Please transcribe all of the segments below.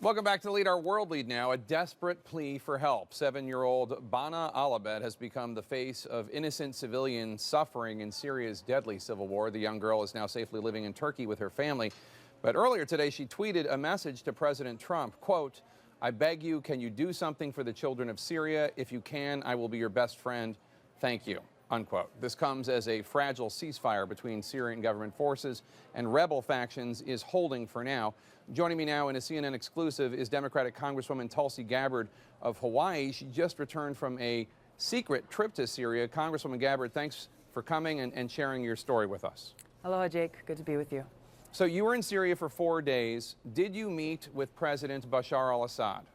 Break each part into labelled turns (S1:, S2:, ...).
S1: Welcome back to Lead, Our World Lead now. A desperate plea for help. 7-year-old Bana Alabed has become the face of innocent civilians suffering in Syria's deadly civil war. The young girl is now safely living in Turkey with her family. But earlier today, she tweeted a message to President Trump, quote, "I beg you, can you do something for the children of Syria? If you can, I will be your best friend. Thank you." Unquote. This comes as a fragile ceasefire between Syrian government forces and rebel factions is holding for now. Joining me now in a CNN exclusive is Democratic Congresswoman Tulsi Gabbard of Hawaii. She just returned from a secret trip to Syria. Congresswoman Gabbard, thanks for coming and sharing your story with us.
S2: Aloha, Jake. Good to be with you.
S1: So you were in Syria for 4 days. Did you meet with President Bashar al-Assad?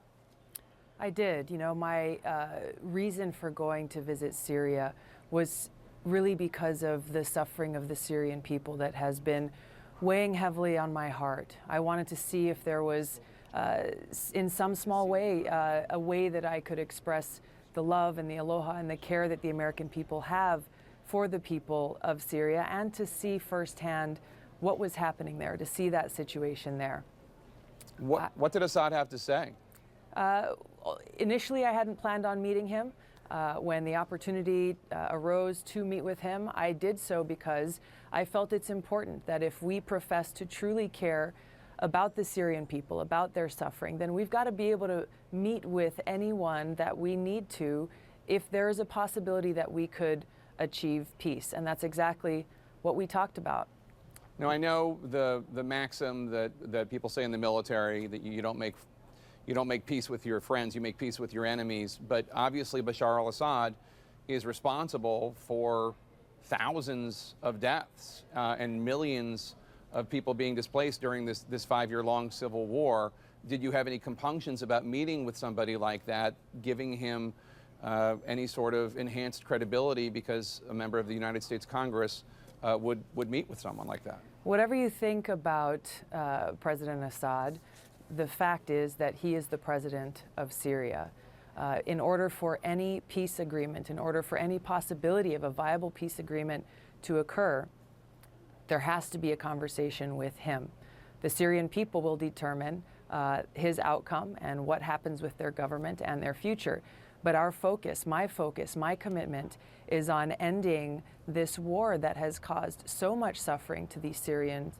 S2: I did. You know, my reason for going to visit Syria was really because of the suffering of the Syrian people that has been weighing heavily on my heart. I wanted to see if there was, in some small way, a way that I could express the love and the aloha and the care that the American people have for the people of Syria, and to see firsthand what was happening there, to see that situation there.
S1: What did Assad have to say?
S2: Initially, I hadn't planned on meeting him. When the opportunity arose to meet with him, I did so because I felt it's important that if we profess to truly care about the Syrian people, about their suffering, then we've got to be able to meet with anyone that we need to if there is a possibility that we could achieve peace. And that's exactly what we talked about.
S1: Now, I know the maxim that people say in the military that you don't make peace with your friends, you make peace with your enemies. But obviously Bashar al-Assad is responsible for thousands of deaths and millions of people being displaced during this 5-year-long civil war. Did you have any compunctions about meeting with somebody like that, giving him any sort of enhanced credibility because a member of the United States Congress would meet with someone like that?
S2: Whatever you think about President Assad, the fact is that he is the president of Syria. In order for any peace agreement, in order for any possibility of a viable peace agreement to occur, there has to be a conversation with him. The Syrian people will determine his outcome and what happens with their government and their future. But our focus, my commitment is on ending this war that has caused so much suffering to these Syrian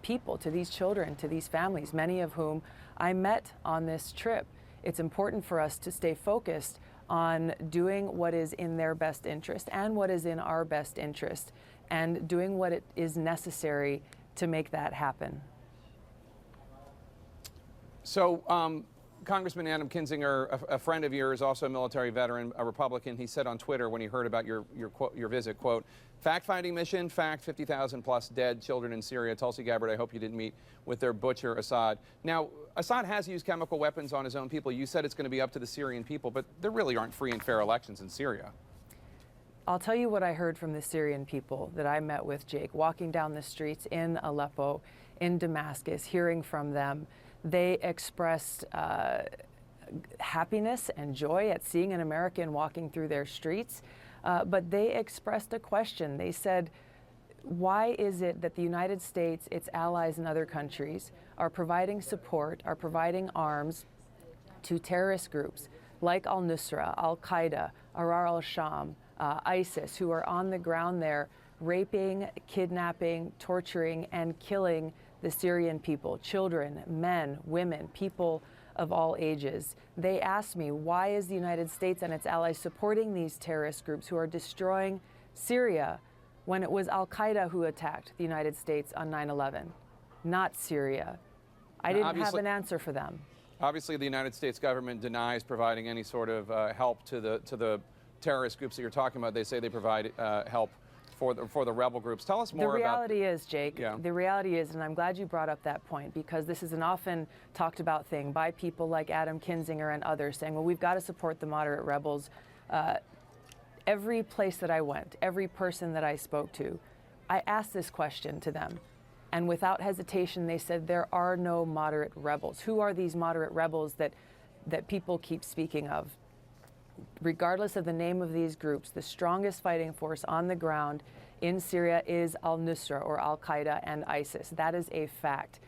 S2: people, to these children, to these families, many of whom I met on this trip. It's important for us to stay focused on doing what is in their best interest and what is in our best interest, and doing what it is necessary to make that happen.
S1: So, Congressman Adam Kinzinger, a friend of yours, also a military veteran, a Republican, he said on Twitter when he heard about your visit, quote, "Fact-finding mission, fact, 50,000 plus dead children in Syria." Tulsi Gabbard, I hope you didn't meet with their butcher, Assad. Now, Assad has used chemical weapons on his own people. You said it's going to be up to the Syrian people, but there really aren't free and fair elections in Syria.
S2: I'll tell you what I heard from the Syrian people that I met with, Jake, walking down the streets in Aleppo, in Damascus, hearing from them. They expressed happiness and joy at seeing an American walking through their streets, but they expressed a question. They said, why is it that the United States, its allies and other countries are providing support, are providing arms to terrorist groups like al-Nusra, al-Qaeda, Ahrar al-Sham, ISIS, who are on the ground there raping, kidnapping, torturing, and killing the Syrian people, children, men, women, people of all ages. They asked me, why is the United States and its allies supporting these terrorist groups who are destroying Syria when it was al-Qaeda who attacked the United States on 9/11, not Syria? I didn't have an answer for them.
S1: Obviously, the United States government denies providing any sort of help to the terrorist groups that you're talking about. They say they provide help for the rebel groups. Tell us more about...
S2: The reality is, Jake,
S1: yeah.
S2: The reality is, and I'm glad you brought up that point, because this is an often talked about thing by people like Adam Kinzinger and others saying, well, we've got to support the moderate rebels. Every place that I went, every person that I spoke to, I asked this question to them. And without hesitation, they said, there are no moderate rebels. Who are these moderate rebels that people keep speaking of? Regardless of the name of these groups, the strongest fighting force on the ground in Syria is al-Nusra or al-Qaeda and ISIS. That is a fact.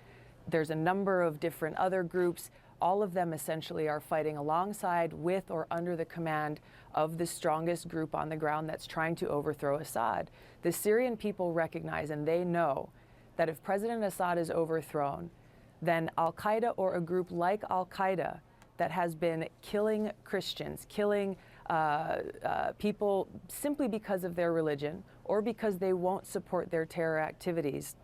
S2: There's a number of different other groups. All of them essentially are fighting alongside, with, or under the command of the strongest group on the ground that's trying to overthrow Assad. The Syrian people recognize, and they know, that if President Assad is overthrown, then Al-Qaeda, or a group like Al-Qaeda that has been killing Christians, killing people simply because of their religion or because they won't support their terror activities,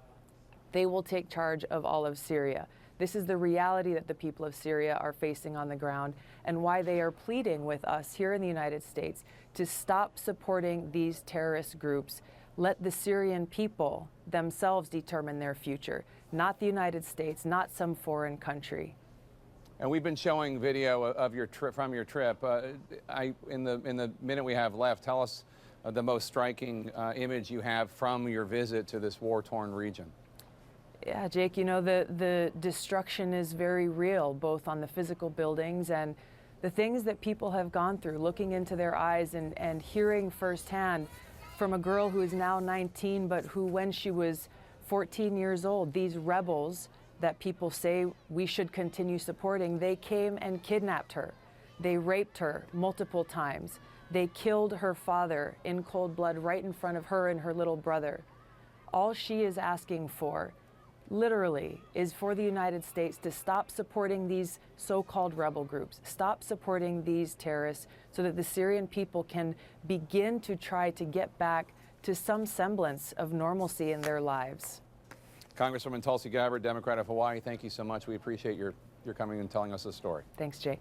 S2: they will take charge of all of Syria. This is the reality that the people of Syria are facing on the ground, and why they are pleading with us here in the United States to stop supporting these terrorist groups. Let the Syrian people themselves determine their future, not the United States, not some foreign country.
S1: And we've been showing video of your trip, from your trip. In the minute we have left, tell us the most striking image you have from your visit to this war-torn region.
S2: Yeah, Jake, you know, the destruction is very real, both on the physical buildings and the things that people have gone through, looking into their eyes and hearing firsthand from a girl who is now 19, but who, when she was 14 years old, these rebels that people say we should continue supporting, they came and kidnapped her. They raped her multiple times. They killed her father in cold blood right in front of her and her little brother. All she is asking for, literally, is for the United States to stop supporting these so-called rebel groups, stop supporting these terrorists, so that the Syrian people can begin to try to get back to some semblance of normalcy in their lives.
S1: Congresswoman Tulsi Gabbard, Democrat of Hawaii, thank you so much. We appreciate your coming and telling us this story.
S2: Thanks, Jake.